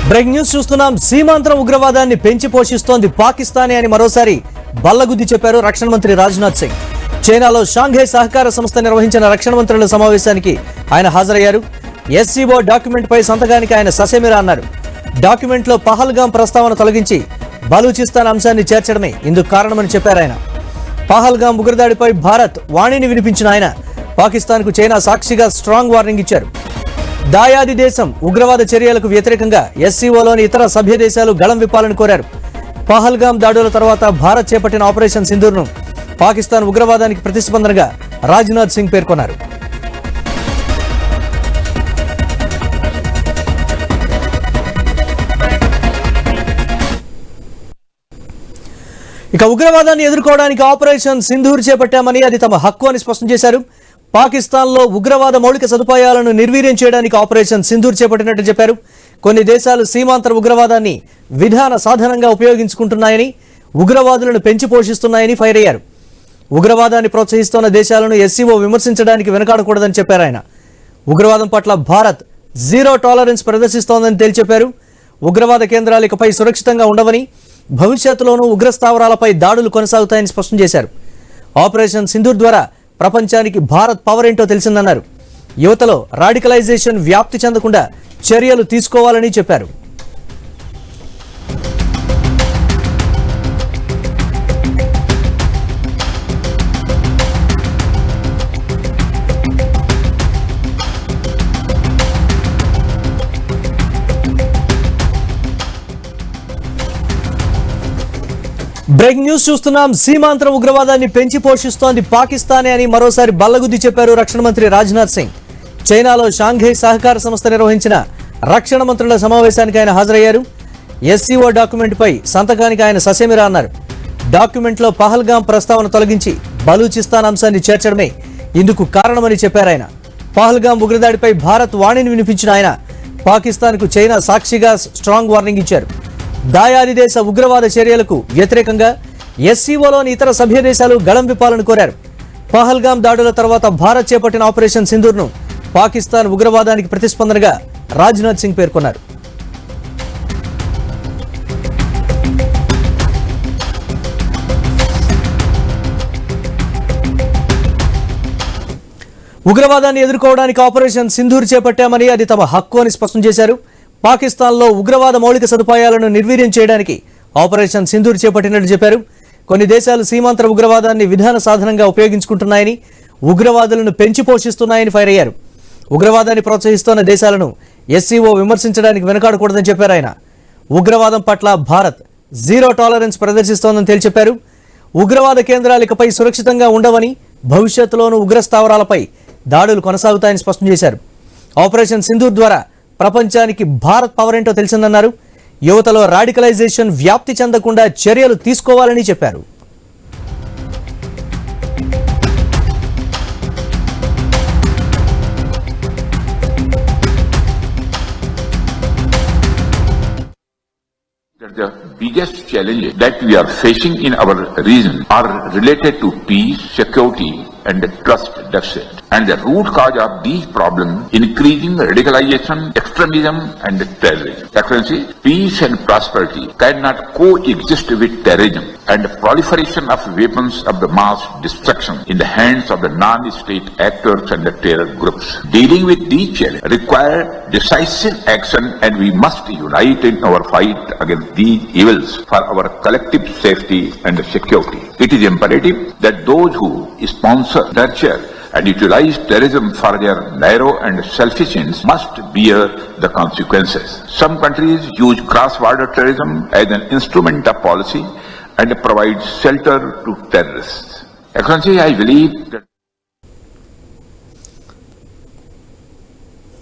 Break news చూస్తున్నాం. సీమాంతరం ఉగ్రవాదాన్ని పెంచి పోషిస్తోంది పాకిస్తానే అని మరోసారి బల్లగుద్ది చెప్పారు రక్షణ మంత్రి రాజ్నాథ్ సింగ్. చైనాలో షాంఘై సహకార సంస్థ నిర్వహించిన రక్షణ మంత్రుల సమావేశానికి ఆయన హాజరయ్యారు. ఎస్సీఓ డాక్యుమెంట్ పై సంతకానికి ఆయన ససేమిరా అన్నారు. డాక్యుమెంట్ లో పహల్గాం ప్రస్తావన తొలగించి బలూచిస్తాన్ అంశాన్ని చేర్చడమే ఇందుకు కారణమని చెప్పారు ఆయన. పహల్గాం ఉగ్రదాడిపై భారత్ వాణిని వినిపించిన ఆయన పాకిస్తాన్ కు చైనా సాక్షిగా స్ట్రాంగ్ వార్నింగ్ ఇచ్చారు. దాయాది దేశం ఉగ్రవాద చర్యలకు వ్యతిరేకంగా ఎస్సీఓలోని ఇతర సభ్య దేశాలు గళం విప్పాలని కోరారు. పహల్గాం దాడుల తర్వాత భారత్ చేపట్టిన ఆపరేషన్ సింధూర్ను పాకిస్తాన్ ఉగ్రవాదానికి ప్రతిస్పందనగా రాజ్నాథ్ సింగ్ పేర్కొన్నారు. ఇక ఉగ్రవాదాన్ని ఎదుర్కోవడానికి ఆపరేషన్ సింధూర్ చేపట్టామని, అది తమ హక్కు అని స్పష్టం చేశారు. పాకిస్తాన్లో ఉగ్రవాద మౌలిక సదుపాయాలను నిర్వీర్యం చేయడానికి ఆపరేషన్ సింధూర్ చేపట్టినట్టు చెప్పారు. కొన్ని దేశాలు సీమాంతర ఉగ్రవాదాన్ని విధాన సాధనంగా ఉపయోగించుకుంటున్నాయని, ఉగ్రవాదులను పెంచి పోషిస్తున్నాయని ఫైర్ అయ్యారు. ఉగ్రవాదాన్ని ప్రోత్సహిస్తున్న దేశాలను ఎస్సీఓ విమర్శించడానికి వెనకాడకూడదని చెప్పారు ఆయన. ఉగ్రవాదం పట్ల భారత్ జీరో టాలరెన్స్ ప్రదర్శిస్తోందని తేల్చెప్పారు. ఉగ్రవాద కేంద్రాలు ఇకపై సురక్షితంగా ఉండవని, భవిష్యత్తులోనూ ఉగ్రస్థావరాలపై దాడులు కొనసాగుతాయని స్పష్టం చేశారు. ఆపరేషన్ సింధూర్ ద్వారా ప్రపంచానికి భారత్ పవర్ ఏంటో తెలిసిందన్నారు. యువతలో రాడికలైజేషన్ వ్యాప్తి చెందకుండా చర్యలు తీసుకోవాలని చెప్పారు. బ్రేక్ న్యూస్ చూస్తున్నాం. సీమాంతరం ఉగ్రవాదాన్ని పెంచి పోషిస్తోంది పాకిస్తానే అని మరోసారి బల్లగుద్ది చెప్పారు రక్షణ మంత్రి రాజ్నాథ్ సింగ్. చైనాలో షాంఘై సహకార సంస్థ నిర్వహించిన రక్షణ మంత్రుల సమావేశానికి ఆయన హాజరయ్యారు. ఎస్సీఓ డాక్యుమెంట్ పై సంతకానికి ఆయన ససేమిరా అన్నారు. డాక్యుమెంట్ లో పహల్గాం ప్రస్తావన తొలగించి బలూచిస్తాన్ అంశాన్ని చేర్చడమే ఇందుకు కారణమని చెప్పారు ఆయన. పహల్గాం ఉగ్రదాడిపై భారత్ వాణిని వినిపించిన ఆయన పాకిస్తాన్ కు చైనా సాక్షిగా స్ట్రాంగ్ వార్నింగ్ ఇచ్చారు. దాయాది దేశ ఉగ్రవాద చర్యలకు వ్యతిరేకంగా ఎస్సీఓలోని ఇతర సభ్య దేశాలు గళం విప్పాలని కోరారు. పహల్గాం దాడుల తర్వాత భారత్ చేపట్టిన ఆపరేషన్ సింధూర్ను పాకిస్తాన్ ఉగ్రవాదానికి ప్రతిస్పందనగా రాజ్నాథ్ సింగ్ పేర్కొన్నారు. ఉగ్రవాదాన్ని ఎదుర్కోవడానికి ఆపరేషన్ సింధూర్ చేపట్టామని, అది తమ హక్కు అని స్పష్టం చేశారు. పాకిస్తాన్లో ఉగ్రవాద మౌలిక సదుపాయాలను నిర్వీర్యం చేయడానికి ఆపరేషన్ సింధూర్ చేపట్టినట్టు చెప్పారు. కొన్ని దేశాలు సీమాంతర ఉగ్రవాదాన్ని విధాన సాధనంగా ఉపయోగించుకుంటున్నాయని, ఉగ్రవాదులను పెంచి పోషిస్తున్నాయని ఫైర్ అయ్యారు. ఉగ్రవాదాన్ని ప్రోత్సహిస్తున్న దేశాలను ఎస్సీఓ విమర్శించడానికి వెనకాడకూడదని చెప్పారు ఆయన. ఉగ్రవాదం పట్ల భారత్ జీరో టాలరెన్స్ ప్రదర్శిస్తోందని తేల్చెప్పారు. ఉగ్రవాద కేంద్రాలు ఇకపై సురక్షితంగా ఉండవని, భవిష్యత్తులోనూ ఉగ్రస్థావరాలపై దాడులు కొనసాగుతాయని స్పష్టం చేశారు. ఆపరేషన్ సింధూర్ ద్వారా ప్రపంచానికి భారత్ పవర్ ఏంటో తెలిసిందన్నారు. యువతలో రాడికలైజేషన్ వ్యాప్తి చెందకుండా చర్యలు తీసుకోవాలని చెప్పారు. The biggest challenges that we are facing in our region are related to peace, security and trust deficit. And the root cause of these problems increasing radicalization, extremism and terrorism. Excellency, peace and prosperity cannot coexist with terrorism and the proliferation of weapons of the mass destruction in the hands of the non-state actors and the terror groups. Dealing with these challenges require decisive action, and we must unite in our fight against these evils for our collective safety and security. It is imperative that those who sponsor, nurture and utilize terrorism for their narrow and selfish ends must bear the consequences. Some countries use cross-border terrorism as an instrument of policy and provide shelter to terrorists. Excellency, I believe that